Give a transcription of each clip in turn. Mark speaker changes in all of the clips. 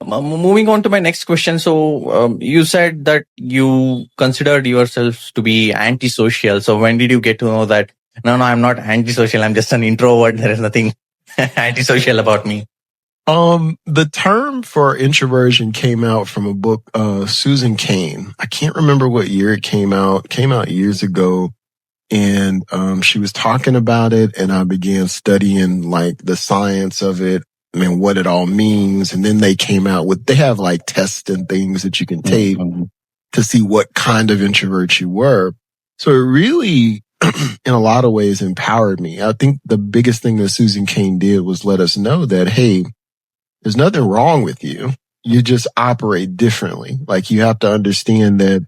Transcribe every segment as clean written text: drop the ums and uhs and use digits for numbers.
Speaker 1: moving on to my next question. So, you said that you considered yourself to be antisocial. So when did you get to know that, no, I'm not antisocial. I'm just an introvert. There is nothing antisocial about me.
Speaker 2: The term for introversion came out from a book, Susan Cain. I can't remember what year it came out. It came out years ago. And, she was talking about it, and I began studying like the science of it and what it all means. And then they came out with, they have like tests and things that you can take to see what kind of introvert you were. So it really, in a lot of ways, empowered me. I think the biggest thing that Susan Cain did was let us know that, hey, there's nothing wrong with you. You just operate differently. Like, you have to understand that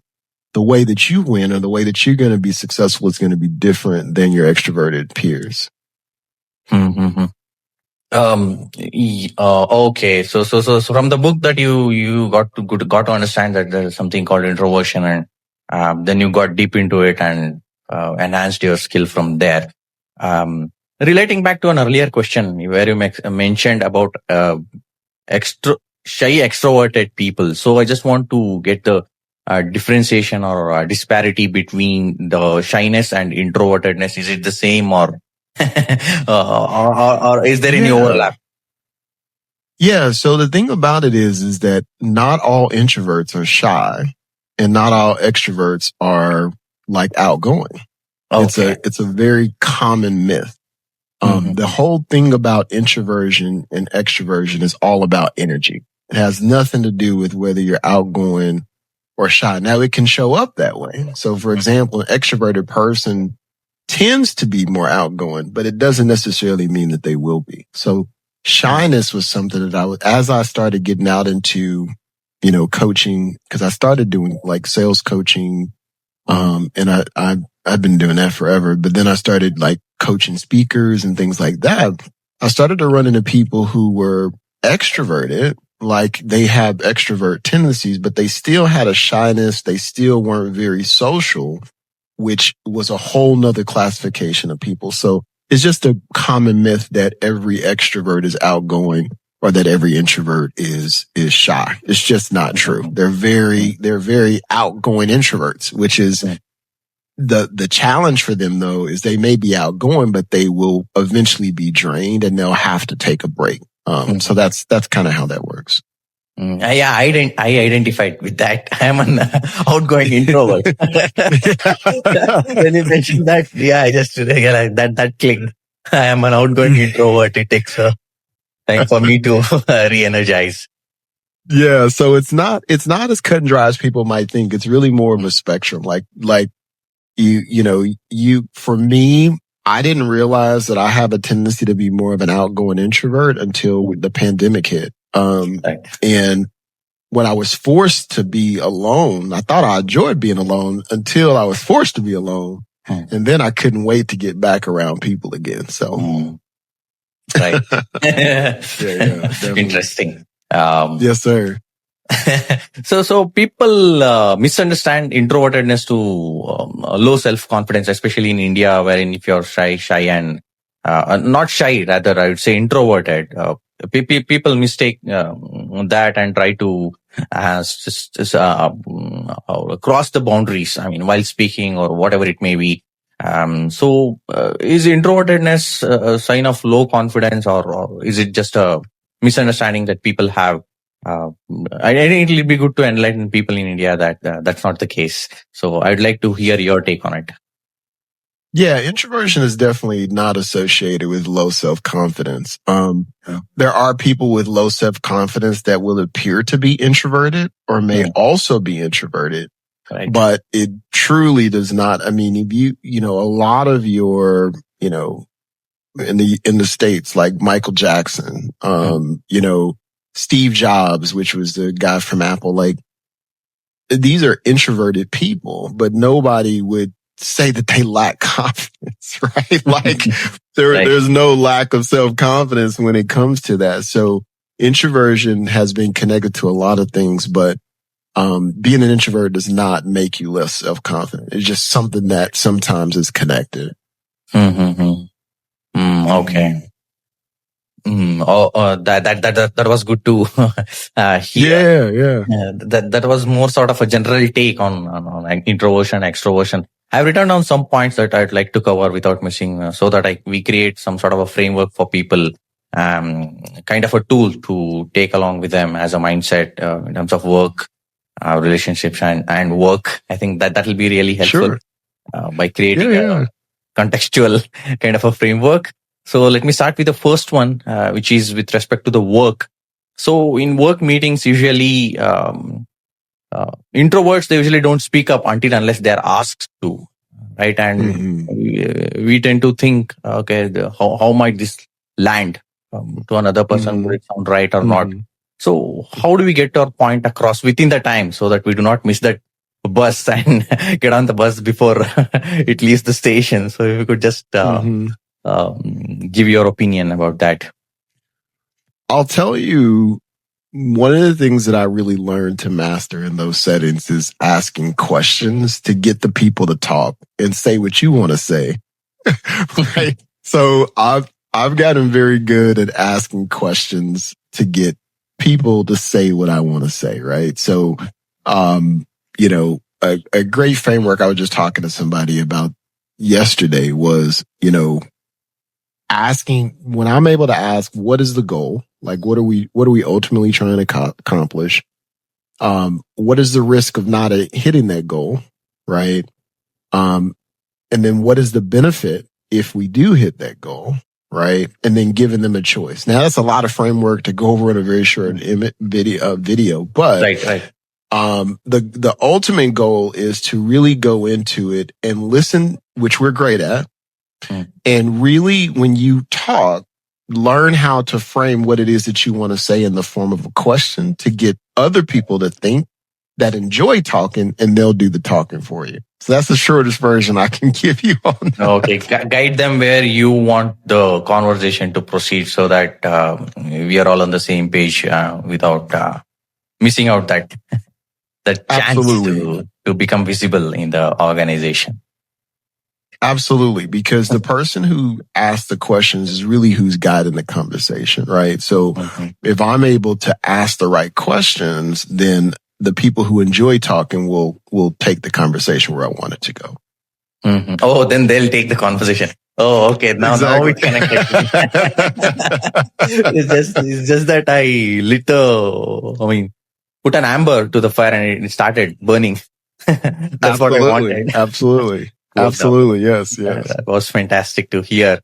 Speaker 2: the way that you win or the way that you're going to be successful is going to be different than your extroverted peers.
Speaker 1: Mm-hmm. Okay. So from the book that you got to understand that there is something called introversion, and then you got deep into it and enhanced your skill from there. Relating back to an earlier question where you mentioned about shy extroverted people. So I just want to get the differentiation or disparity between the shyness and introvertedness. Is it the same, or or is there any overlap?
Speaker 2: Yeah. So the thing about it is that not all introverts are shy, and not all extroverts are like outgoing. Okay. It's a very common myth. The whole thing about introversion and extroversion is all about energy. It has nothing to do with whether you're outgoing or shy. Now, it can show up that way. So, for example, an extroverted person tends to be more outgoing, but it doesn't necessarily mean that they will be. So shyness was something that as I started getting out into, coaching, because I started doing like sales coaching, and I've been doing that forever, but then I started like coaching speakers and things like that. I started to run into people who were extroverted, like they have extrovert tendencies, but they still had a shyness. They still weren't very social, which was a whole nother classification of people. So it's just a common myth that every extrovert is outgoing or that every introvert is shy. It's just not true. They're very outgoing introverts, which is the challenge for them, though, is they may be outgoing, but they will eventually be drained and they'll have to take a break. So that's kind of how that works.
Speaker 1: Yeah, I identified with that. I am an outgoing introvert. When you mentioned that, yeah, I just realized that clicked. I am an outgoing introvert. It takes time for me to re-energize.
Speaker 2: Yeah, so it's not as cut and dry as people might think. It's really more of a spectrum. Like for me, I didn't realize that I have a tendency to be more of an outgoing introvert until the pandemic hit. And when I was forced to be alone, I thought I enjoyed being alone until I was forced to be alone. And then I couldn't wait to get back around people again. So,
Speaker 1: right.
Speaker 2: yeah,
Speaker 1: Interesting.
Speaker 2: Yes, sir.
Speaker 1: So people misunderstand introvertedness to low self-confidence, especially in India, wherein if you're shy and not shy, rather I would say introverted. People mistake that and try to cross the boundaries. I mean, while speaking or whatever it may be. So is introvertedness a sign of low confidence, or is it just a misunderstanding that people have? I think it'll be good to enlighten people in India that that's not the case. So I'd like to hear your take on it.
Speaker 2: Yeah, introversion is definitely not associated with low self-confidence. There are people with low self-confidence that will appear to be introverted or may also be introverted, but it truly does not. I mean, if a lot of your, in the States, like Michael Jackson, Steve Jobs, which was the guy from Apple, like these are introverted people, but nobody would say that they lack confidence, right? Like there's no lack of self-confidence when it comes to that. So introversion has been connected to a lot of things, but being an introvert does not make you less self-confident. It's just something that sometimes is connected.
Speaker 1: Okay. That was good to hear.
Speaker 2: Yeah.
Speaker 1: That was more sort of a general take on like introversion, extroversion. I've written down some points that I'd like to cover without missing, so that we create some sort of a framework for people, kind of a tool to take along with them as a mindset in terms of work, relationships, and work. I think that will be really helpful by creating a contextual kind of a framework. So let me start with the first one, which is with respect to the work. So in work meetings, usually introverts, they usually don't speak up unless they're asked to, right? And we tend to think, okay, how might this land to another person? Would it sound right or not? So how do we get our point across within the time so that we do not miss that bus and get on the bus before it leaves the station? So if you could just give your opinion about that.
Speaker 2: I'll tell you, one of the things that I really learned to master in those settings is asking questions to get the people to talk and say what you want to say. Right? So I've gotten very good at asking questions to get people to say what I want to say. Right? So, a great framework I was just talking to somebody about yesterday was, asking, when I'm able to ask, what is the goal? Like, what are we ultimately trying to accomplish? What is the risk of not hitting that goal? Right. And then what is the benefit if we do hit that goal? Right. And then giving them a choice. Now that's a lot of framework to go over in a very short video, but
Speaker 1: right.
Speaker 2: The ultimate goal is to really go into it and listen, which we're great at. And really, when you talk, learn how to frame what it is that you want to say in the form of a question to get other people to think, that enjoy talking, and they'll do the talking for you. So that's the shortest version I can give you on that.
Speaker 1: Okay. Guide them where you want the conversation to proceed so that we are all on the same page without missing out that chance to become visible in the organization.
Speaker 2: Absolutely, because the person who asks the questions is really who's guiding the conversation, right? So if I'm able to ask the right questions, then the people who enjoy talking will take the conversation where I want it to go.
Speaker 1: Oh, then they'll take the conversation. Oh, okay. Now we connected. It's just that I put an amber to the fire and it started burning. That's what I wanted.
Speaker 2: Absolutely. Yes.
Speaker 1: That was fantastic to hear.